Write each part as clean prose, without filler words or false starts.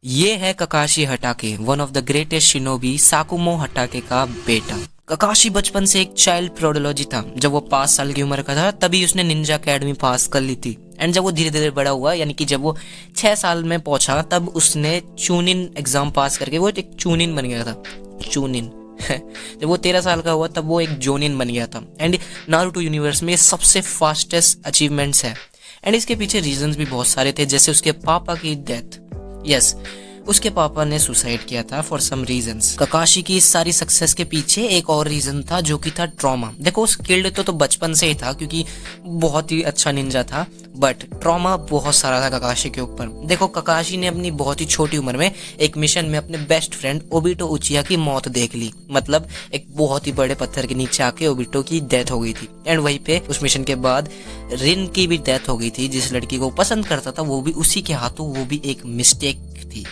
ये है Kakashi Hatake, one of the greatest shinobi Sakumo Hatake का बेटा। ककाशी बचपन से एक चाइल्ड प्रोडोलॉजी था। जब वो 5 साल की उम्र का था तभी उसने निंजा अकेडमी पास कर ली थी। एंड जब वो धीरे धीरे बड़ा हुआ, यानी कि जब वो 6 साल में पहुंचा, तब उसने चूनिन एग्जाम पास करके वो एक चूनिन बन गया था। चूनिन जब वो 13 साल का हुआ तब वो एक जोनिन बन गया था। एंड नारुतो यूनिवर्स में सबसे फास्टेस्ट अचीवमेंट्स है। एंड इसके पीछे रीजंस भी बहुत सारे थे, जैसे उसके पापा की डेथ। यस, उसके पापा ने सुसाइड किया था फॉर सम रीजंस। ककाशी की इस सारी सक्सेस के पीछे एक और रीजन था, जो कि था ट्रॉमा। देखो, स्किल्ड तो बचपन से ही था क्योंकि बहुत ही अच्छा निंजा था, बट ट्रॉमा बहुत सारा था ककाशी के ऊपर। देखो, ककाशी ने अपनी बहुत ही छोटी उम्र में एक मिशन में अपने बेस्ट फ्रेंड ओबिटो उचिया की मौत देख ली। मतलब एक बहुत ही बड़े पत्थर के नीचे आके ओबिटो की डेथ हो गई थी। एंड वहीं पे उस मिशन के बाद रिन की भी डेथ हो गई थी। जिस लड़की को पसंद करता था वो भी उसी के हाथों, वो भी एक मिस्टेक थी।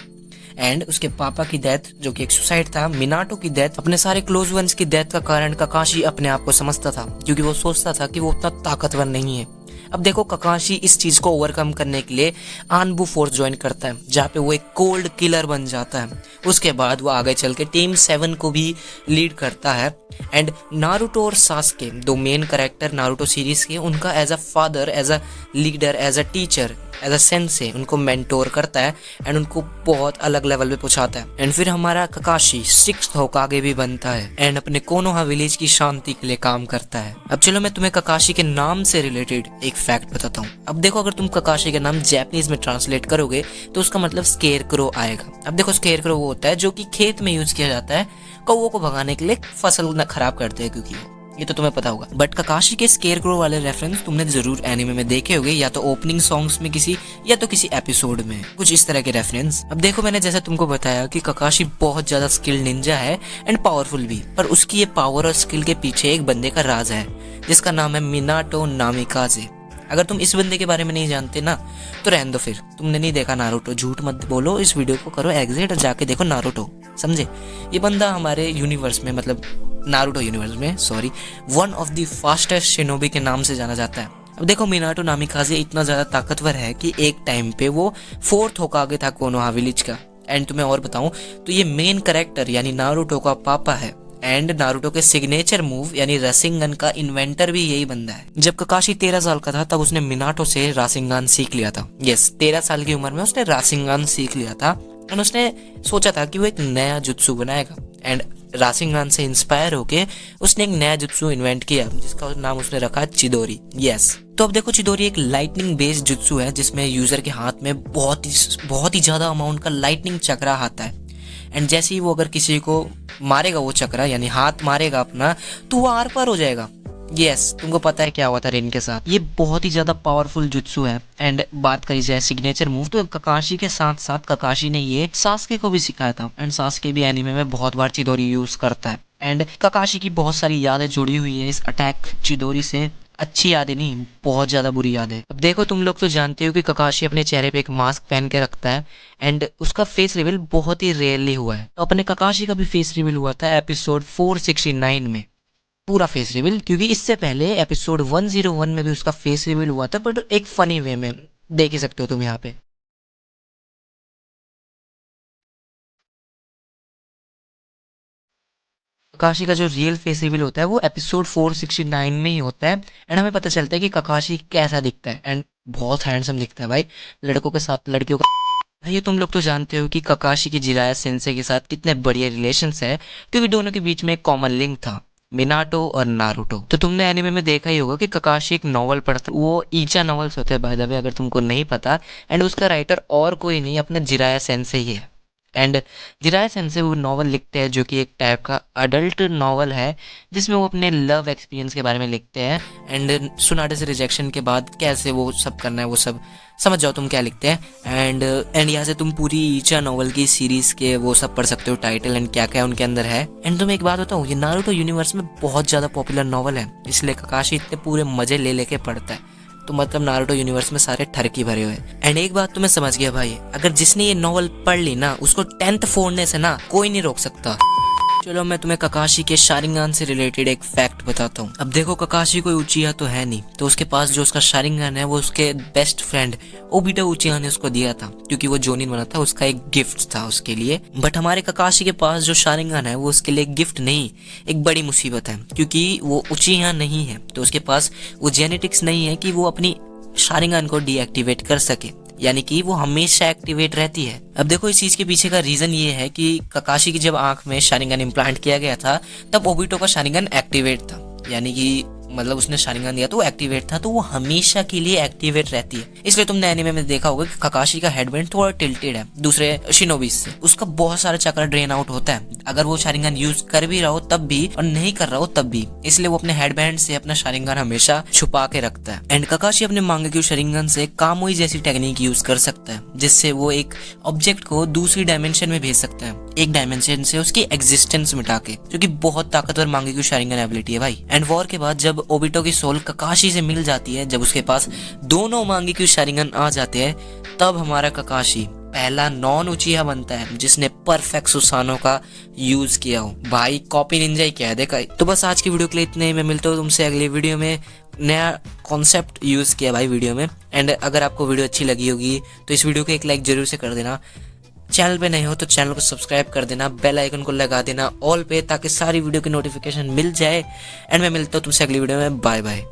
एंड उसके पापा की डेथ, जो कि एक सुसाइड था। मिनाटो की डेथ, अपने सारे क्लोज वंस की डेथ का कारण ककाशी अपने आप को समझता था, क्योंकि वो सोचता था कि वो उतना ताकतवर नहीं है। अब देखो, ककाशी इस चीज को ओवरकम करने के लिए आनबू फोर्स ज्वाइन करता है, जहाँ पे वो एक कोल्ड किलर बन जाता है। उसके बाद वो आगे चल के टीम 7 को भी लीड करता है। एंड नारुतो और सास्के, दो मेन कैरेक्टर नारुतो सीरीज के, उनका as a father, as a leader, as a teacher, as a sensei उनको मेंटोर करता है एंड उनको बहुत अलग लेवल पे पहुंचाता है। एंड फिर हमारा ककाशी 6th होकागे भी बनता है एंड अपने कोनोहा विलेज की शांति के लिए काम करता है। अब चलो मैं तुम्हें ककाशी के नाम से रिलेटेड एक फैक्ट बताता हूँ। अब देखो, अगर तुम ककाशी का नाम जैपनीज में ट्रांसलेट करोगे तो उसका मतलब स्केरक्रो आएगा। अब देखो, स्केरक्रो वो होता है जो कि खेत में यूज किया जाता है कौवों को भगाने के लिए, फसल न खराब करते हैं, क्योंकि ये तो तुम्हें पता होगा। बट ककाशी के स्केरक्रो वाले रेफरेंस तुमने जरूर एनिमे में देखे होंगे, या तो ओपनिंग सॉन्ग्स में किसी, या तो किसी एपिसोड में, कुछ इस तरह के रेफरेंस। अब देखो, मैंने जैसे तुमको बताया कि ककाशी बहुत ज्यादा स्किल्ड निंजा है एंड पावरफुल भी, पर उसकी ये पावर और स्किल के पीछे एक बंदे का राज है, जिसका नाम है मिनाटो नामिकाजे। अगर तुम इस बंदे के बारे में नहीं जानते ना, तो रहने दो। फिर तुमने नहीं देखा नारुतो, झूठ मत बोलो। इस वीडियो को करो एग्जिट और जाके देखो नारुतो, समझे। ये बंदा हमारे यूनिवर्स में, मतलब नारुतो यूनिवर्स में, sorry, one of the fastest shinobi के नाम से जाना जाता है। अब देखो, मिनाटो नामिकाजे इतना ज्यादा ताकतवर है कि एक टाइम पे वो 4th होकागे था कोनोहा विलेज का। एंड तुम्हें और बताऊं तो ये मेन कैरेक्टर यानी नारुतो का पापा है। एंड नारुतो के सिग्नेचर मूव यानी रासिंगन का इन्वेंटर भी यही बंदा है। जब ककाशी 13 साल का था तब उसने मिनाटो से रासिंगन सीख लिया था। यस, 13 साल की उम्र में उसने रासिंगन सीख लिया था। एंड उसने सोचा था कि वो एक नया जुत्सु बनाएगा। एंड रासिंगन से इंस्पायर होके उसने एक नया जुत्सु इन्वेंट किया, जिसका नाम उसने रखा चिदोरी। यस, तो अब देखो, चिदोरी एक लाइटनिंग बेस्ड जुत्सु है, जिसमें यूजर के हाथ में बहुत ही ज्यादा अमाउंट का लाइटनिंग चक्रा आता है। एंड जैसे ही वो अगर किसी को मारेगा, वो चक्रा यानी हाथ मारेगा अपना, तो वो आर पार हो जाएगा। यस, तुमको पता है क्या हुआ था रिन के साथ। ये बहुत ही ज्यादा पावरफुल जुत्सु है। एंड बात करी जाए सिग्नेचर मूव, तो ककाशी के साथ साथ ककाशी ने ये सास्के को भी सिखाया था। एंड सास्के भी एनीमे में बहुत बार चिदोरी यूज करता है। एंड ककाशी की बहुत सारी यादें जुड़ी हुई है इस अटैक चिदोरी से। अच्छी यादें नहीं, बहुत ज्यादा बुरी यादें। अब देखो, तुम लोग तो जानते हो कि ककाशी अपने चेहरे पे एक मास्क पहन के रखता है एंड उसका फेस रिवील बहुत ही रेयरली हुआ है। तो अपने ककाशी का भी फेस रिवील हुआ था एपिसोड 469 में, पूरा फेस रिवील। क्योंकि इससे पहले एपिसोड 101 में भी उसका फेस रिवील हुआ था, बट एक फनी वे में। देख ही सकते हो तुम यहाँ पे। ककाशी का जो रियल फेस रिवील होता है वो एपिसोड 469 में ही होता है। एंड हमें पता चलता है कि ककाशी कैसा दिखता है। एंड बहुत हैंडसम दिखता है भाई, लड़कों के साथ लड़कियों का। ये तुम लोग तो जानते हो कि ककाशी की जिराया सेंसे के साथ कितने बढ़िया रिलेशंस है, क्योंकि दोनों के बीच में एक कॉमन लिंक था, मिनाटो और नारुतो। तो तुमने एनिमे में देखा ही होगा कि ककाशी एक नॉवल पढ़ता, वो ईचा नॉवेल्स होते हैं बाय द वे, अगर तुमको नहीं पता। एंड उसका राइटर और कोई नहीं, अपना जिराया सेंसे ही है। एंड जिराया सेंसे वो नॉवल लिखते हैं जो कि एक टाइप का अडल्ट नॉवल है, जिसमें वो अपने लव एक्सपीरियंस के बारे में लिखते हैं। एंड सुनाडे से रिजेक्शन के बाद कैसे वो सब करना है, वो सब समझ जाओ तुम क्या लिखते हैं। एंड यहाँ से तुम पूरी ईचा नॉवल की सीरीज के वो सब पढ़ सकते हो, टाइटल एंड क्या क्या उनके अंदर है। एंड तुम्हें एक बात बताऊँ, ये नारुतो यूनिवर्स में बहुत ज्यादा पॉपुलर नॉवल है, इसलिए ककाशी इतने पूरे मजे ले लेके पढ़ता है। तो मतलब नारुतो यूनिवर्स में सारे ठरकी भरे हुए। एंड एक बात तो मैं समझ गया भाई, अगर जिसने ये नॉवल पढ़ ली ना, उसको 10th फोड़ने से ना कोई नहीं रोक सकता। चलो मैं तुम्हें ककाशी के शारिंगान से रिलेटेड एक फैक्ट बताता हूँ। अब देखो ककाशी कोई उचिहा तो है नहीं, तो उसके पास जो उसका शारिंगान है वो उसके बेस्ट फ्रेंड ओबिटो उचिहा ने उसको दिया था, क्योंकि वो जोनिन बना था, उसका एक गिफ्ट था उसके लिए। बट हमारे ककाशी के पास जो शारिंगान है वो उसके लिए गिफ्ट नहीं, एक बड़ी मुसीबत है, क्योंकि वो उचिहा नहीं है, तो उसके पास वो जेनेटिक्स नहीं है कि वो अपनी शारिंगान को डीएक्टिवेट कर सके, यानी कि वो हमेशा एक्टिवेट रहती है। अब देखो इस चीज के पीछे का रीजन ये है कि ककाशी की जब आंख में शारिंगन इम्प्लांट किया गया था तब ओबिटो का शारिंगन एक्टिवेट था, यानी कि मतलब उसने शारिंगन दिया तो वो एक्टिवेट था, तो वो हमेशा के लिए एक्टिवेट रहती है। इसलिए तुमने एनिमे में देखा होगा कि ककाशी का हेडबैंड थोड़ा टिल्टेड है दूसरे शिनोबीज से, उसका बहुत सारा चक्र ड्रेन आउट होता है अगर वो शारिंगन यूज कर भी रहा हो तब भी और नहीं कर रहा हो तब भी, इसलिए वो अपने हेडबैंड से अपना शारिंगन हमेशा छुपा के रखता है। एंड ककाशी अपने मांगेक्यू शारिंगन से कामोई जैसी टेक्निक यूज कर सकता है, जिससे वो एक ऑब्जेक्ट को दूसरी डायमेंशन में भेज सकता है, एक डायमेंशन से उसकी एग्जिस्टेंस मिटा के, जो कि बहुत ताकतवर मांगेक्यू शारिंगन एबिलिटी है भाई। एंड वॉर के बाद जब ओबिटो की सोल ककाशी से मिल जाती है, जब उसके पास दोनों मांगेक्यू शारिंगन आ जाते हैं, तब हमारा ककाशी पहला नॉन उचिहा बनता है जिसने परफेक्ट सुसानो का यूज किया हो। भाई कॉपी निंजा ही क्या है देखा। तो बस आज की वीडियो के लिए इतने ही, मैं मिलता हूँ तुमसे अगली वीडियो में। नया कॉन्सेप्ट यूज किया भाई वीडियो में। एंड अगर आपको वीडियो अच्छी लगी होगी तो इस वीडियो को एक लाइक जरूर से कर देना। चैनल पे नहीं हो तो चैनल को सब्सक्राइब कर देना, बेल आइकन को लगा देना ऑल पे, ताकि सारी वीडियो की नोटिफिकेशन मिल जाए। एंड मैं मिलता हूँ तुमसे अगली वीडियो में। Bye bye.